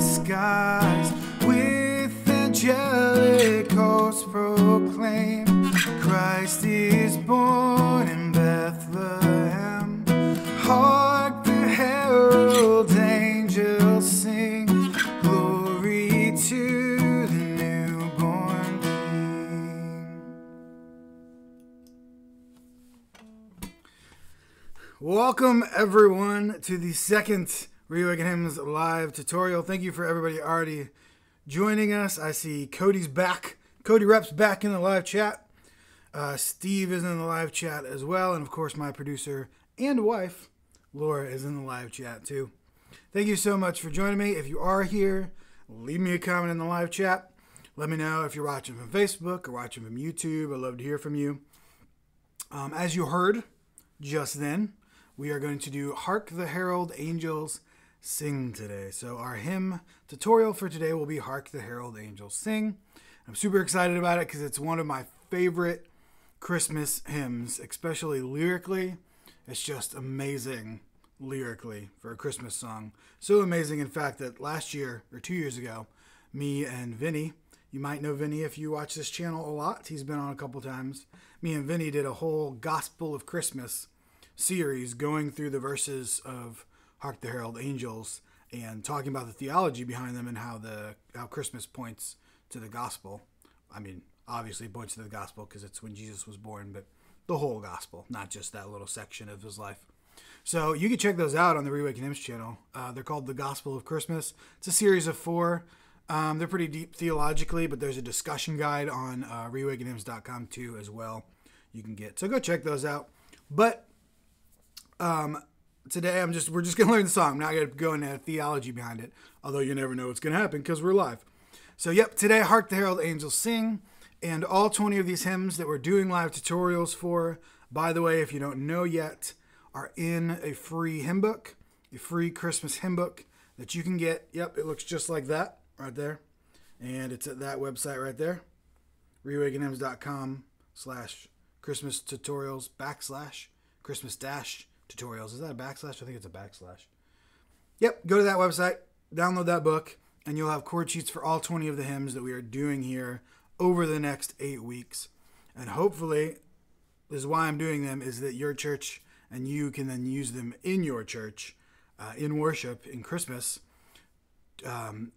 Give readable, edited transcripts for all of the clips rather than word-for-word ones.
skies with angelic hosts proclaim, Christ is born in Bethlehem. Hark the herald angels sing, glory to the newborn King. Welcome everyone to the second Reawaken Hymns live tutorial. Thank you for everybody already joining us. I see Cody's back. Cody Rep's back in the live chat. Steve is in the live chat as well. And of course, my producer and wife, Laura, is in the live chat too. Thank you so much for joining me. If you are here, leave me a comment in the live chat. Let me know if you're watching from Facebook or watching from YouTube. I'd love to hear from you. As you heard just then, we are going to do Hark the Herald Angels Sing today. So our hymn tutorial for today will be Hark the Herald Angels Sing. I'm super excited about it because it's one of my favorite Christmas hymns, especially lyrically. It's just amazing lyrically for a Christmas song. So amazing, in fact, that last year or 2 years ago, me and Vinny, you might know Vinny if you watch this channel a lot. He's been on a couple times. Me and Vinny did a whole Gospel of Christmas series going through the verses of Hark the Herald Angels and talking about the theology behind them and how Christmas points to the gospel. I mean, obviously it points to the gospel because it's when Jesus was born, but the whole gospel, not just that little section of his life. So you can check those out on the Reawaken Hymns channel. They're called The Gospel of Christmas. It's a series of 4. They're pretty deep theologically, but there's a discussion guide on reawakenhymns.com too as well you can get. So go check those out. But today we're just going to learn the song. I'm not going to go into theology behind it, although you never know what's going to happen because we're live. So yep, today Hark the Herald Angels Sing, and all 20 of these hymns that we're doing live tutorials for, by the way, if you don't know yet, are in a free hymn book, a free Christmas hymn book that you can get. Yep, it looks just like that right there. And it's at that website right there, reawakenhymns.com/Christmas tutorials /Christmas tutorials. Is that a backslash? I think it's a backslash. Yep, go to that website, download that book, and you'll have chord sheets for all 20 of the hymns that we are doing here over the next 8 weeks. And hopefully, this is why I'm doing them, is that your church and you can then use them in your church, in worship, in Christmas. That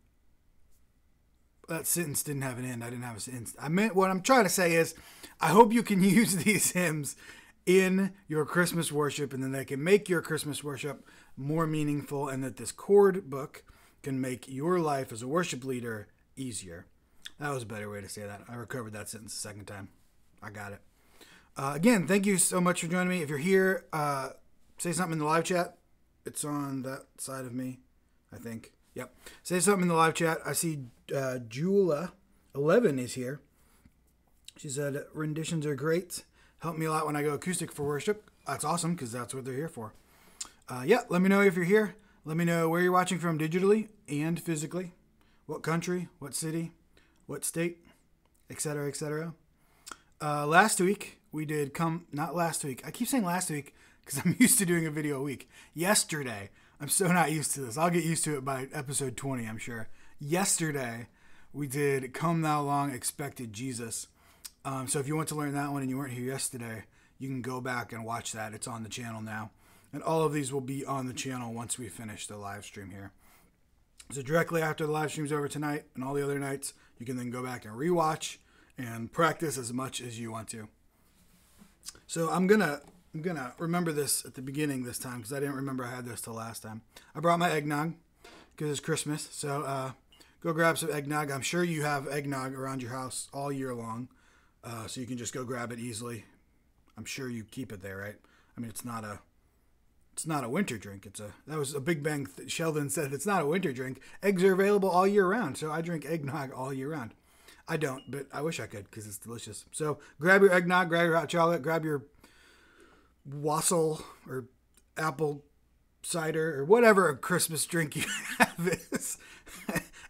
sentence didn't have an end. I didn't have a sentence. What I'm trying to say is, I hope you can use these hymns in your Christmas worship, and then they can make your Christmas worship more meaningful, and that this chord book can make your life as a worship leader easier. That was a better way to say that. I recovered that sentence a second time. I got it. Again, thank you so much for joining me. If you're here, say something in the live chat. It's on that side of me, I think. Yep. Say something in the live chat. I see Jula11 is here. She said, renditions are great. Help me a lot when I go acoustic for worship. That's awesome because that's what they're here for. Yeah, let me know if you're here. Let me know where you're watching from digitally and physically. What country, what city, what state, etc., etc. Last week, we did not last week. I keep saying last week because I'm used to doing a video a week. Yesterday, I'm so not used to this. I'll get used to it by episode 20, I'm sure. Yesterday, we did Come Thou Long Expected Jesus. So if you want to learn that one and you weren't here yesterday, you can go back and watch that. It's on the channel now. And all of these will be on the channel once we finish the live stream here. So directly after the live stream's over tonight and all the other nights, you can then go back and rewatch and practice as much as you want to. So I'm gonna remember this at the beginning this time because I didn't remember I had this till last time. I brought my eggnog because it's Christmas. So go grab some eggnog. I'm sure you have eggnog around your house all year long. So you can just go grab it easily. I'm sure you keep it there, right? I mean, it's not a winter drink. That was a Big Bang. Sheldon said it's not a winter drink. Eggs are available all year round, so I drink eggnog all year round. I don't, but I wish I could because it's delicious. So grab your eggnog, grab your hot chocolate, grab your wassail or apple cider or whatever a Christmas drink you have is,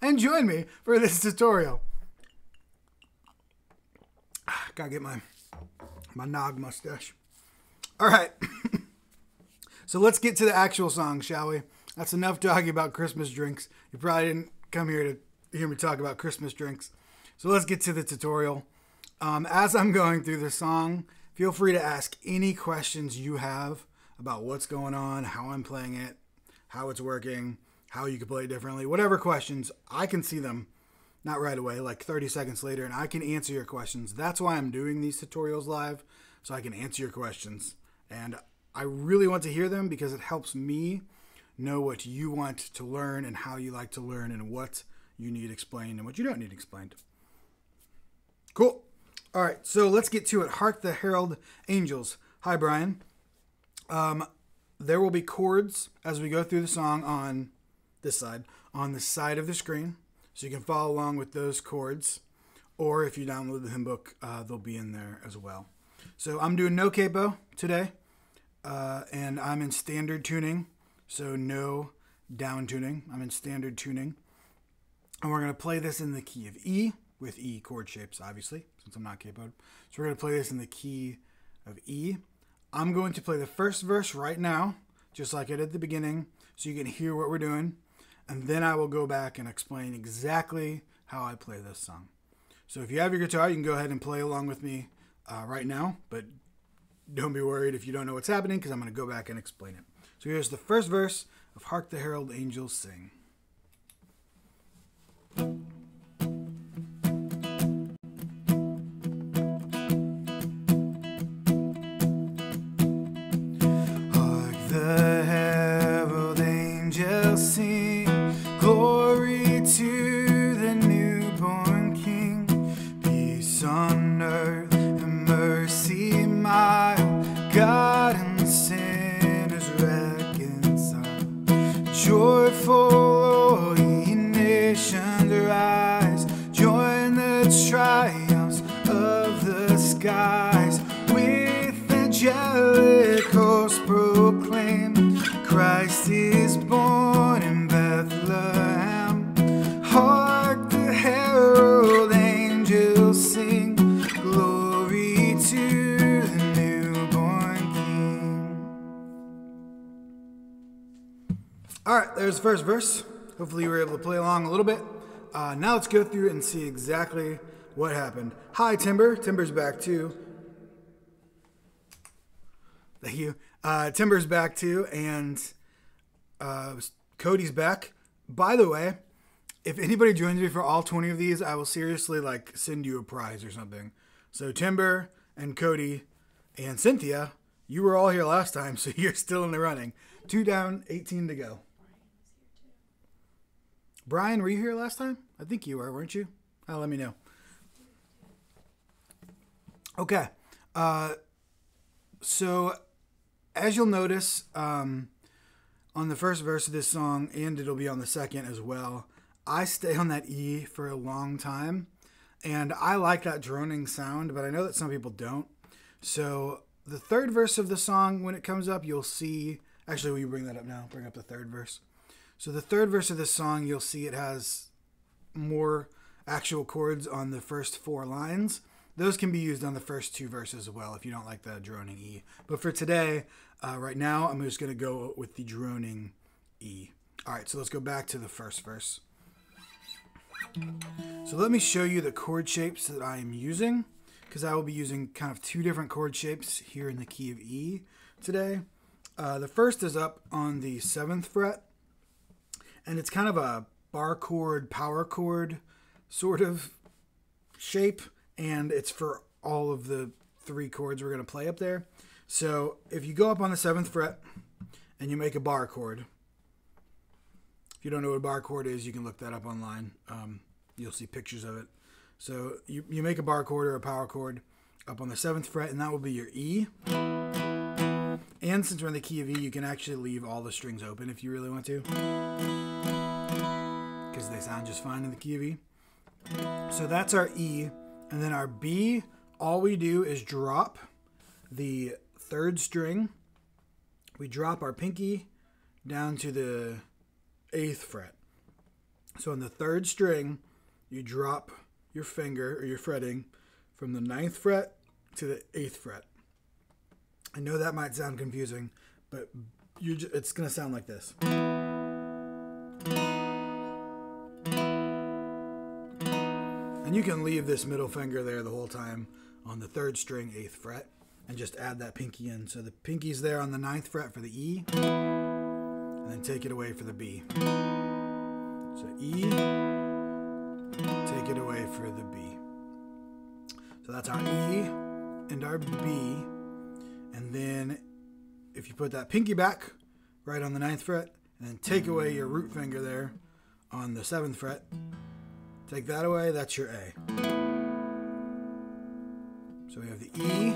and join me for this tutorial. Gotta get my nog mustache. All right. So let's get to the actual song, shall we? That's enough talking about Christmas drinks. You probably didn't come here to hear me talk about Christmas drinks. So let's get to the tutorial. As I'm going through the song, feel free to ask any questions you have about what's going on, how I'm playing it, how it's working, how you can play it differently. Whatever questions, I can see them, not right away, like 30 seconds later, and I can answer your questions. That's why I'm doing these tutorials live, so I can answer your questions. And I really want to hear them because it helps me know what you want to learn and how you like to learn and what you need explained and what you don't need explained. Cool. All right, so let's get to it. Hark the Herald Angels. Hi, Brian. There will be chords as we go through the song on this side, on the side of the screen, so you can follow along with those chords, or if you download the hymn book, they'll be in there as well. So I'm doing no capo today, and I'm in standard tuning, so no down tuning. I'm in standard tuning, and we're going to play this in the key of E, with E chord shapes, obviously, since I'm not capoed. So we're going to play this in the key of E. I'm going to play the first verse right now, just like I did at the beginning, so you can hear what we're doing. And then I will go back and explain exactly how I play this song. So if you have your guitar, you can go ahead and play along with me right now. But don't be worried if you don't know what's happening, because I'm going to go back and explain it. So here's the first verse of Hark the Herald Angels Sing. Glory to the newborn King, peace on earth and mercy mild, God and sinners reconciled. Joyful all ye nations rise, join the triumphs of the skies, with angelic hosts proclaim, Christ is born in Bethlehem. Hark the herald angels sing, glory to the newborn King. All right, there's the first verse. Hopefully you were able to play along a little bit. Now let's go through and see exactly what happened. Hi, Timber. Timber's back too. Thank you. Timber's back too, and Cody's back. By the way, if anybody joins me for all 20 of these, I will seriously send you a prize or something. So Timber and Cody and Cynthia, you were all here last time, so you're still in the running. 2 down, 18 to go. Brian, were you here last time? I think you were, weren't you? Let me know. Okay. So as you'll notice, on the first verse of this song, and it'll be on the second as well, I stay on that E for a long time, and I like that droning sound, but I know that some people don't. So the third verse of the song, when it comes up, you'll see, actually, will you bring that up now? Bring up the third verse. So the third verse of this song, you'll see it has more actual chords on the first 4 lines. Those can be used on the first 2 verses as well if you don't like the droning E. But for today, right now, I'm just going to go with the droning E. All right, so let's go back to the first verse. So let me show you the chord shapes that I am using, because I will be using kind of 2 different chord shapes here in the key of E today. The first is up on the 7th fret, and it's kind of a bar chord, power chord sort of shape, and it's for all of the 3 chords we're going to play up there. So if you go up on the 7th fret and you make a bar chord, if you don't know what a bar chord is, you can look that up online. You'll see pictures of it. So you make a bar chord or a power chord up on the 7th fret, and that will be your E. And since we're in the key of E, you can actually leave all the strings open if you really want to, because they sound just fine in the key of E. So that's our E. And then our B, all we do is drop the 3rd string. We drop our pinky down to the 8th fret. So on the 3rd string, you drop your finger or your fretting from the 9th fret to the 8th fret. I know that might sound confusing, but it's going to sound like this. And you can leave this middle finger there the whole time on the 3rd string, 8th fret, and just add that pinky in. So the pinky's there on the 9th fret for the E, and then take it away for the B. So E, take it away for the B. So that's our E and our B. And then if you put that pinky back right on the 9th fret, and then take away your root finger there on the 7th fret, take that away, that's your A. So we have the E,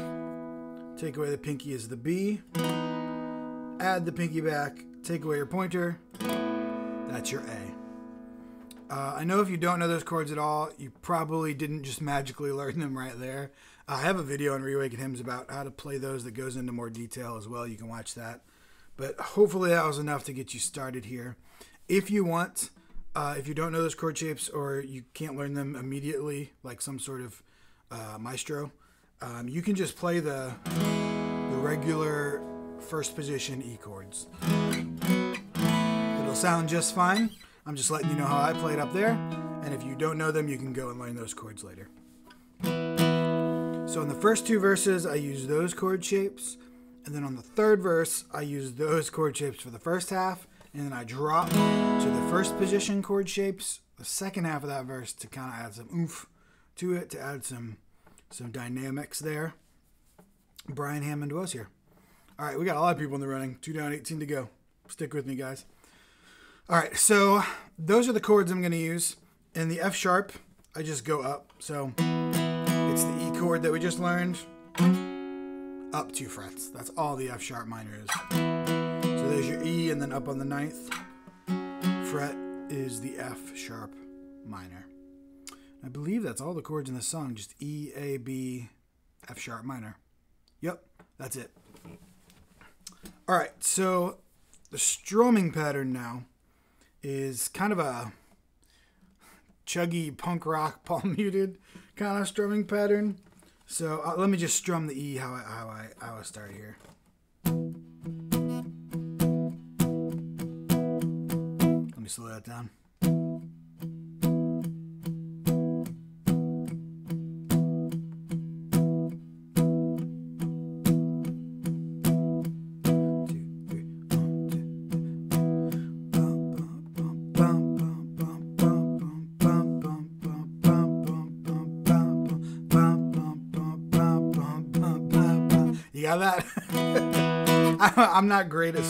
take away the pinky is the B, add the pinky back, take away your pointer, that's your A. I know if you don't know those chords at all, you probably didn't just magically learn them right there. I have a video on Reawaken Hymns about how to play those that goes into more detail as well. You can watch that. But hopefully that was enough to get you started here. If you want, if you don't know those chord shapes or you can't learn them immediately, like some sort of maestro, you can just play the regular 1st position E chords. It'll sound just fine. I'm just letting you know how I played up there. And if you don't know them, you can go and learn those chords later. So in the first 2 verses, I use those chord shapes. And then on the 3rd verse, I use those chord shapes for the first half. And then I drop to the 1st position chord shapes, the second half of that verse, to kind of add some oomph to it, to add some dynamics there. Brian Hammond was here. All right, we got a lot of people in the running. 2 down, 18 to go. Stick with me, guys. All right, so those are the chords I'm going to use. In the F sharp, I just go up. So it's the E chord that we just learned, up 2 frets. That's all the F sharp minor is. So there's your E, and then up on the 9th fret is the F sharp minor. I believe that's all the chords in the song, just E, A, B, F sharp minor. Yep, that's it. All right, so the strumming pattern now is kind of a chuggy punk rock palm muted kind of strumming pattern. So let me just strum the E how I start here. Let me slow that down. You got that? I'm not great at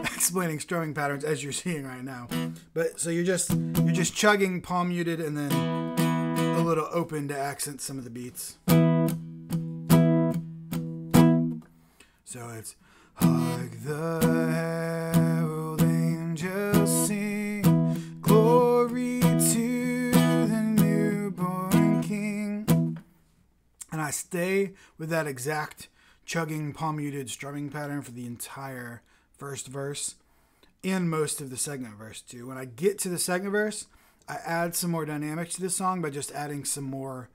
explaining strumming patterns as you're seeing right now, but so you're just chugging palm muted and then a little open to accent some of the beats. So it's hark the herald angels sing, glory to the newborn King, and I stay with that exact chugging palm muted strumming pattern for the entire first verse and most of the second verse too. When I get to the second verse, I add some more dynamics to the song by just adding some more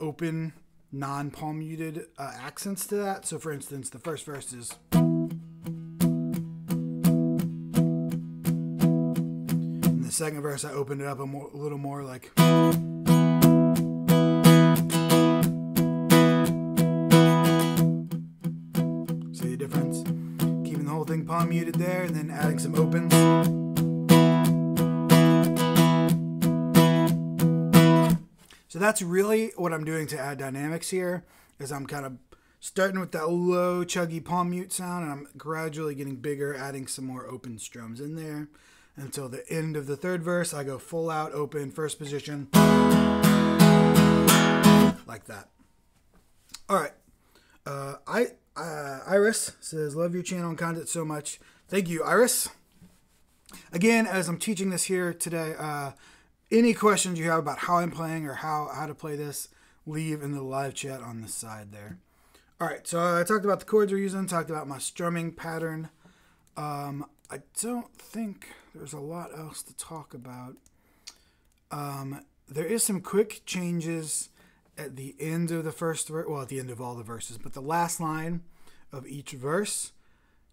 open non-palm muted accents to that. So for instance, the first verse is, in the second verse I opened it up a little more like, difference. Keeping the whole thing palm muted there and then adding some opens. So that's really what I'm doing to add dynamics here, is I'm kind of starting with that low chuggy palm mute sound and I'm gradually getting bigger, adding some more open strums in there until the end of the 3rd verse. I go full out open, 1st position, like that. All right. Iris says, love your channel and content so much. Thank you, Iris. Again, as I'm teaching this here today, any questions you have about how I'm playing or how to play this, leave in the live chat on the side there. All right, so I talked about the chords we're using, talked about my strumming pattern. I don't think there's a lot else to talk about. There is some quick changes at the end of the first verse, well, at the end of all the verses, but the last line of each verse,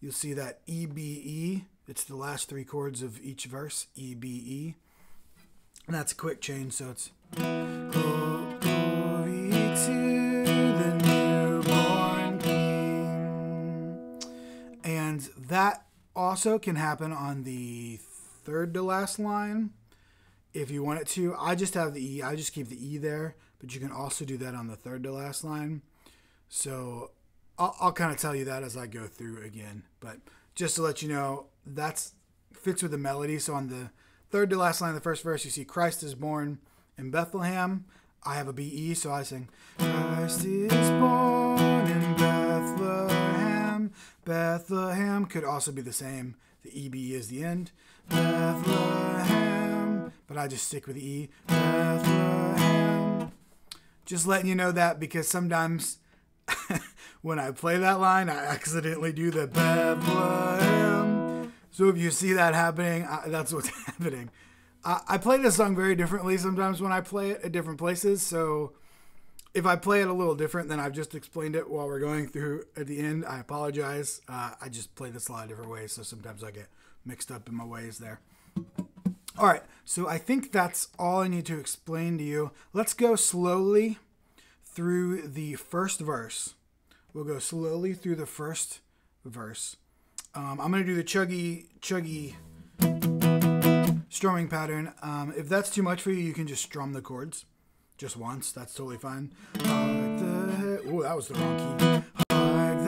you'll see that E, B, E. It's the last 3 chords of each verse, E, B, E. And that's a quick change, so it's also can happen on the third to last line if you want it to. I just have the E. I just keep the E there, but you can also do that on the third to last line. So I'll kind of tell you that as I go through again. But just to let you know, that's fits with the melody. So on the third to last line of the first verse, you see Christ is born in Bethlehem. I have a BE, so I sing, Christ is born in Bethlehem. Bethlehem could also be the same. The EB is the end. Bethlehem. But I just stick with the E. Bethlehem. Just letting you know that because sometimes when I play that line, I accidentally do the Bethlehem. So if you see that happening, that's what's happening. I play this song very differently sometimes when I play it at different places. So if I play it a little different than I've just explained it while we're going through at the end, I apologize. I just play this a lot of different ways, so sometimes I get mixed up in my ways there. All right, so I think that's all I need to explain to you. Let's go slowly through the first verse. We'll go slowly through the first verse. I'm going to do the chuggy strumming pattern. If that's too much for you, you can just strum the chords just once. That's totally fine. Oh, that was the wrong key. Hark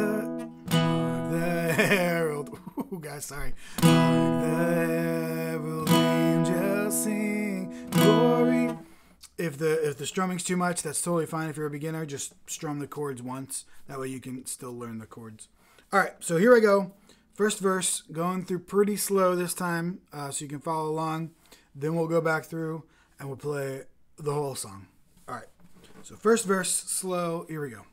the herald. Oh, guys, sorry. Hark the herald angels sing glory. If the strumming's too much, that's totally fine. If you're a beginner, just strum the chords once. That way you can still learn the chords. All right, so here we go. First verse, going through pretty slow this time, so you can follow along. Then we'll go back through and we'll play the whole song. All right, so first verse, slow. Here we go.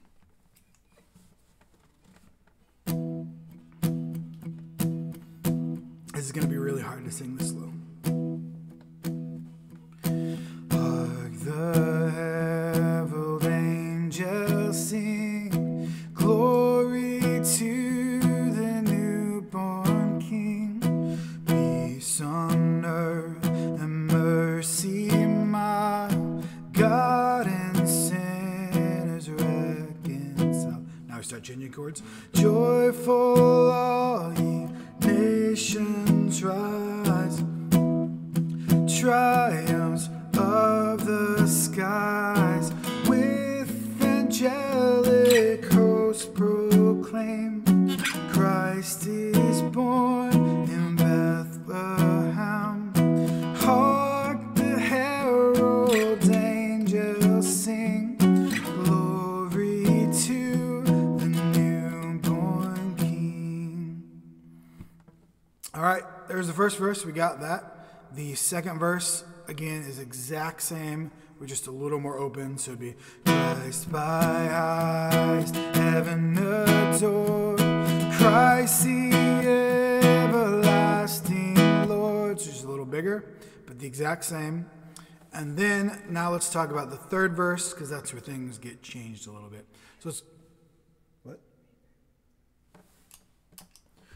This is going to be really hard to sing this slow. Hark the herald angels sing, glory to the newborn King. Peace on earth and mercy mild, God and sinners reconciled. Now we start changing chords. Joyful all ye nations rise, triumphs of the skies, with angelic hosts proclaim, Christ is born in Bethlehem. Hark the herald angels sing, glory to the newborn King. All right, there's the first verse. We got that. The second verse, again, is exact same. We're just a little more open. So it'd be Christ by eyes, heaven adored, Christ the everlasting Lord. So just a little bigger, but the exact same. And then now let's talk about the third verse, because that's where things get changed a little bit. So it's what?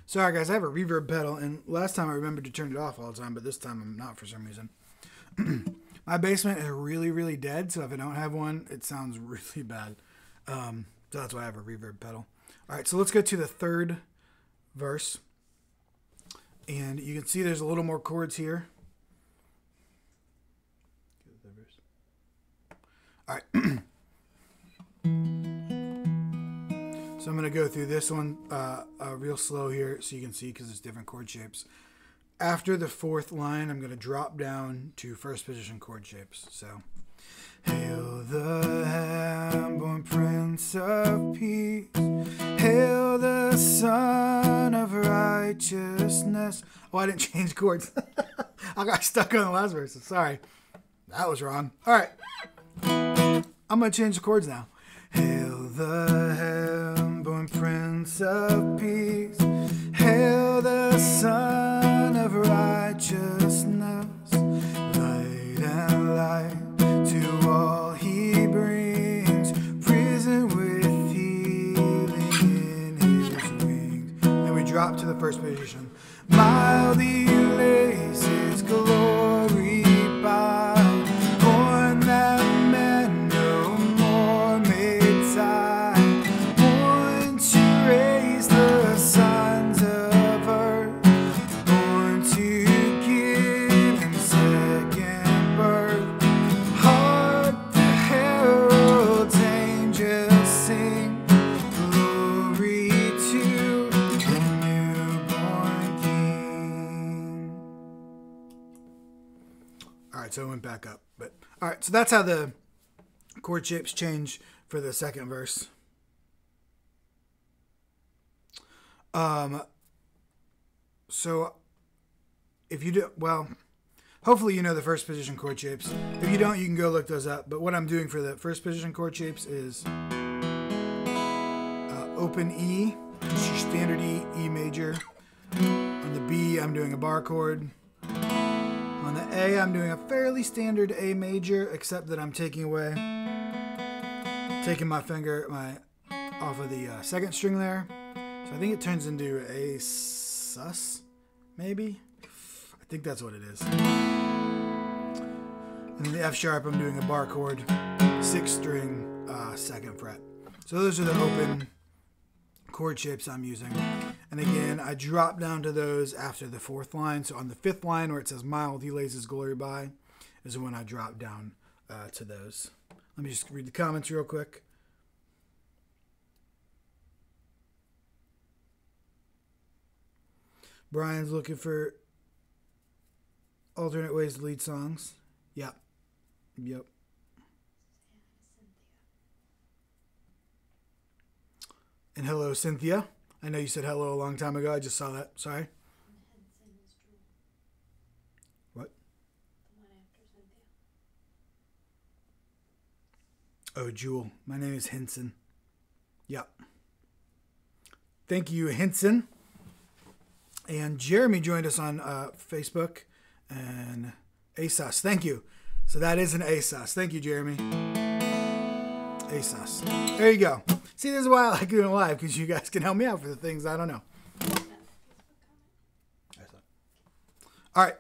Sorry, guys, I have a reverb pedal, and last time I remembered to turn it off all the time, but this time I'm not for some reason. My basement is really, really dead, so if I don't have one, it sounds really bad. So that's why I have a reverb pedal. All right, so let's go to the third verse. And you can see there's a little more chords here. All right. So I'm going to go through this one real slow here so you can see because it's different chord shapes. After the fourth line, I'm going to drop down to first position chord shapes. So, hail the hand-born Prince of Peace. Hail the Son of Righteousness. Oh, I didn't change chords. I got stuck on the last verse. Sorry. That was wrong. All right. I'm going to change the chords now. Hail the hand-born Prince of Peace. Hail the Son of Righteousness. Light and light to all he brings. Prison with healing in his wings. Then we drop to the first position. Mildly lays his glory by. Born that man no more may die. Born to raise the sons of earth. All right, so that's how the chord shapes change for the second verse. So if you do, well, hopefully you know the first position chord shapes. If you don't, you can go look those up. But what I'm doing for the first position chord shapes is open E, which is your standard E, E major. On the B, I'm doing a bar chord. On the A, I'm doing a fairly standard A major, except that I'm taking my finger off of the second string there. So I think it turns into a sus, maybe? I think that's what it is. And then the F sharp, I'm doing a bar chord, 6th string, 2nd fret. So those are the open chord shapes I'm using. And again, I drop down to those after the 4th line. So on the 5th line where it says mild, he lays his glory by, is when I drop down to those. Let me just read the comments real quick. Brian's looking for alternate ways to lead songs. Yep. And hello, Cynthia. I know you said hello a long time ago. I just saw that. Sorry. What? Oh, Jewel. My name is Henson. Yep. Thank you, Henson. And Jeremy joined us on Facebook. And ASOS. Thank you. So that is an ASOS. Thank you, Jeremy. ASOS. There you go. See, this is why I like doing it live, because you guys can help me out for the things I don't know. All right.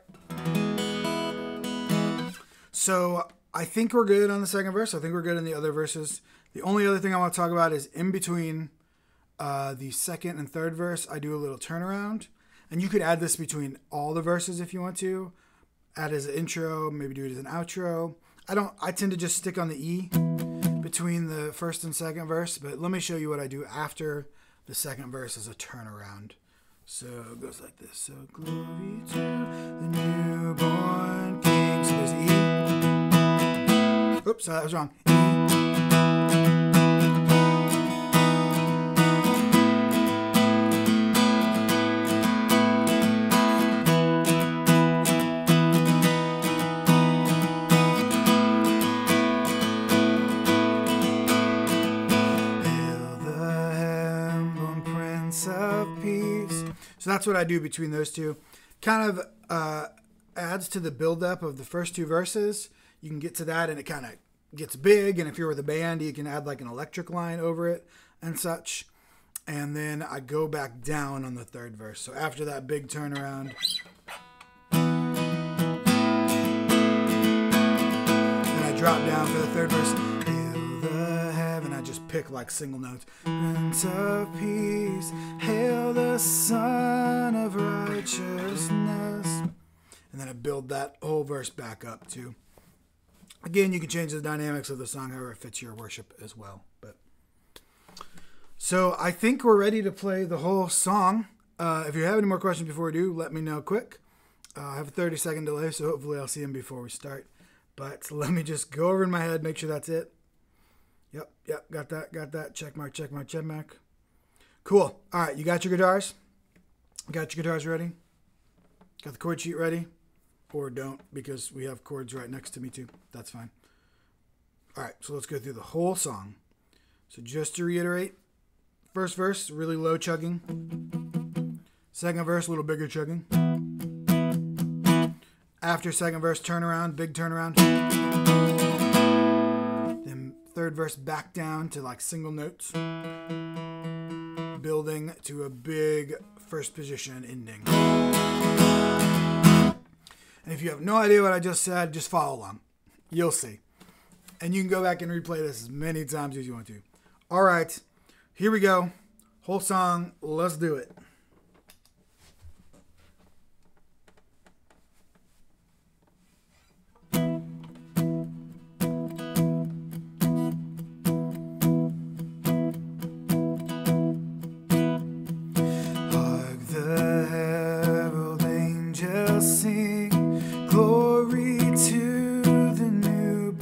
So I think we're good on the second verse. I think we're good in the other verses. The only other thing I want to talk about is in between the second and third verse, I do a little turnaround. And you could add this between all the verses if you want to. Add as an intro, maybe do it as an outro. I tend to just stick on the E between the first and second verse, but let me show you what I do after the second verse as a turnaround. So it goes like this. So glory to the newborn King. So there's E. Oops, that was wrong. E. So that's what I do between those two. Kind of adds to the buildup of the first two verses. You can get to that and it kind of gets big. And if you're with a band, you can add like an electric line over it and such. And then I go back down on the third verse. So after that big turnaround, and I drop down for the third verse. I just pick like single notes. Prince of Peace, hail the Son of Righteousness. And then I build that whole verse back up too. Again, you can change the dynamics of the song however it fits your worship as well. So I think we're ready to play the whole song. If you have any more questions before we do, let me know quick. I have a 30-second delay, so hopefully I'll see them before we start. But let me just go over in my head, make sure that's it. Yep, got that. Check mark. Cool. All right, you got your guitars? Got your guitars ready? Got the chord sheet ready? Or don't, because we have chords right next to me too. That's fine. All right, so let's go through the whole song. So just to reiterate, first verse, really low chugging. Second verse, a little bigger chugging. After second verse, turnaround, big turnaround. Third verse back down to like single notes, building to a big first position ending. And if you have no idea what I just said, just follow along. You'll see. And you can go back and replay this as many times as you want to. All right, here we go. Whole song, let's do it. Sing glory to the newborn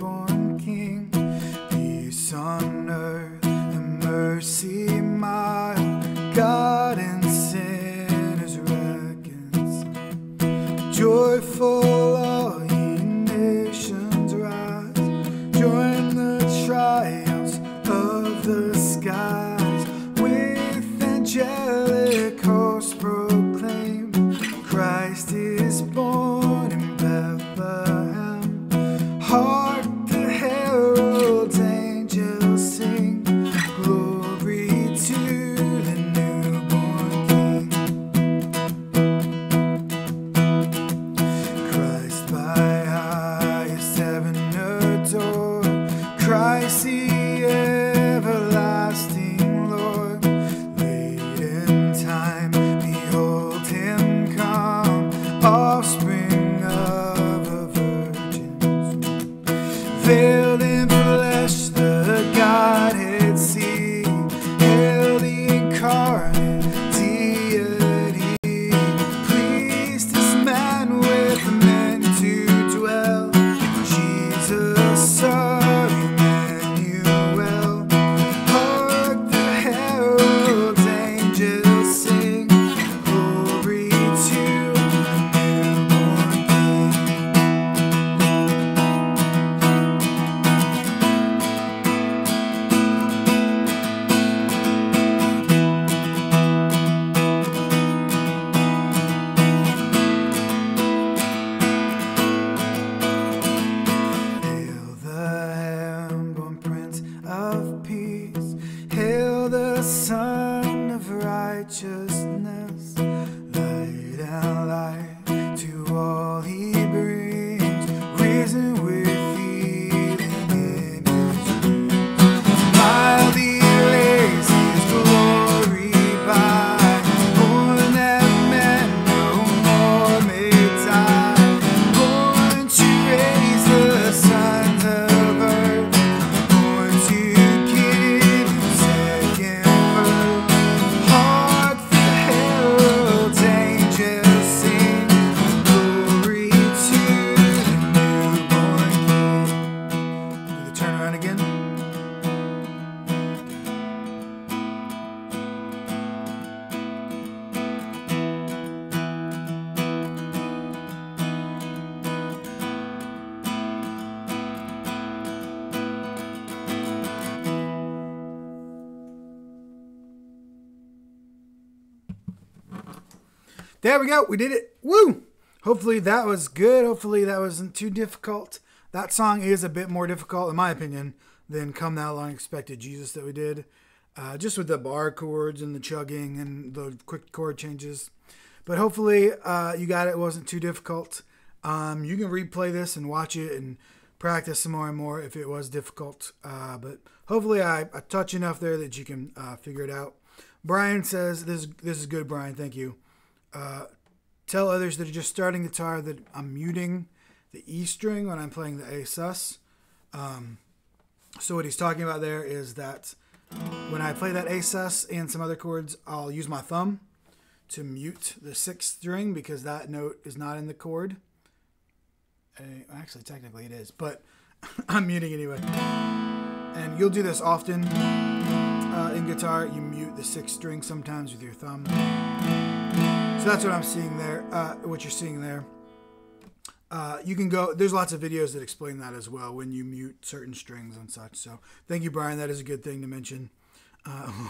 adore Christ the everlasting Lord. Late in time, behold him come, offspring of a virgin, veiled in flesh, the Godhead see, hail the incarnate deity, pleased this man with men to dwell, Jesus Son, Emmanuel. Hark the herald angels sing, glory to the newborn King. Hail the hand-born Prince of Peace, hail the Son of Righteousness, light and light to all he brings, risen with healing in his wings. Mildly lays his glory by, born that men no more may die, born to raise the sons of earth, born to give him second birth. Hark the herald angels sing, glory to the newborn King. Do the turnaround again. There we go. We did it. Woo! Hopefully that was good. Hopefully that wasn't too difficult. That song is a bit more difficult, in my opinion, than Come Thou Long Expected Jesus that we did. Just with the bar chords and the chugging and the quick chord changes. But hopefully you got it. It wasn't too difficult. You can replay this and watch it and practice some more and more if it was difficult. But hopefully I touch enough there that you can figure it out. Brian says, this is good, Brian. Thank you. Tell others that are just starting guitar that I'm muting the E string when I'm playing the A sus. So what he's talking about there is that when I play that A sus and some other chords, I'll use my thumb to mute the sixth string because that note is not in the chord. Actually, technically it is, but I'm muting anyway. And you'll do this often in guitar. You mute the sixth string sometimes with your thumb. So that's what I'm seeing there, what you're seeing there. You can go, there's lots of videos that explain that as well when you mute certain strings and such. So thank you, Brian. That is a good thing to mention.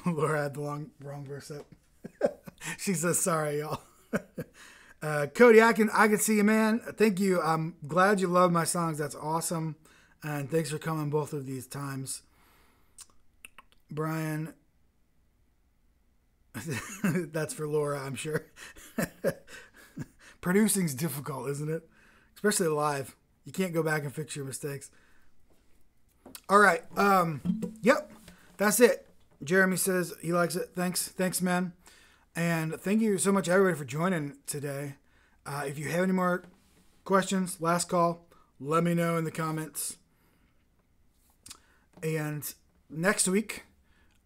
Laura had the wrong verse up. She says, sorry, y'all. Cody, I can see you, man. Thank you. I'm glad you love my songs. That's awesome. And thanks for coming both of these times. Brian, that's for Laura, I'm sure. Producing's difficult, isn't it? Especially live. You can't go back and fix your mistakes. All right. Yep. That's it. Jeremy says he likes it. Thanks, man. And thank you so much, everybody, for joining today. If you have any more questions, last call, let me know in the comments. And next week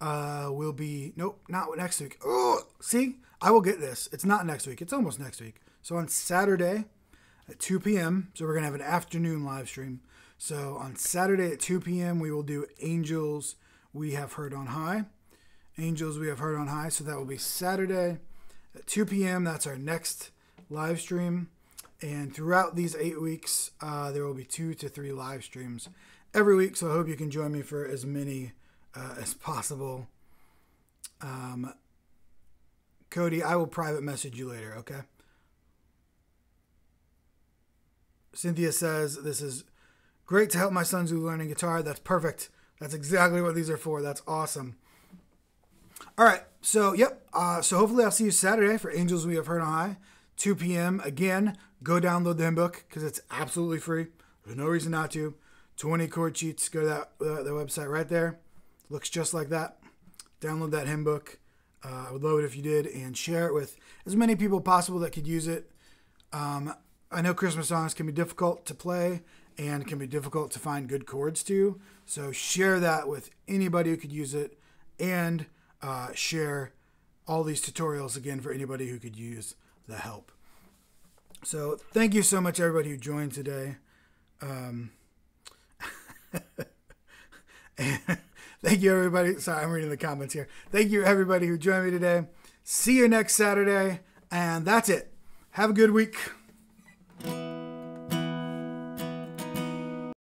will be... Nope, not next week. Oh, see? I will get this. It's not next week. It's almost next week. So on Saturday at 2 p.m., so we're going to have an afternoon live stream. So on Saturday at 2 p.m., we will do Angels We Have Heard on High. Angels We Have Heard on High. So that will be Saturday at 2 p.m. That's our next live stream. And throughout these 8 weeks, there will be 2 to 3 live streams every week. So I hope you can join me for as many as possible. Cody, I will private message you later, okay? Cynthia says, this is great to help my sons who are learning guitar. That's perfect. That's exactly what these are for. That's awesome. All right. So, yep. So hopefully I'll see you Saturday for Angels We Have Heard on High, 2 p.m. Again, go download the hymn book because it's absolutely free. There's no reason not to. 20 chord sheets. Go to the website right there. Looks just like that. Download that hymn book. I would love it if you did, and share it with as many people possible that could use it. I know Christmas songs can be difficult to play and can be difficult to find good chords to. So share that with anybody who could use it, and share all these tutorials again for anybody who could use the help. So thank you so much, everybody who joined today. Thank you, everybody. Sorry, I'm reading the comments here. Thank you, everybody who joined me today. See you next Saturday. And that's it. Have a good week.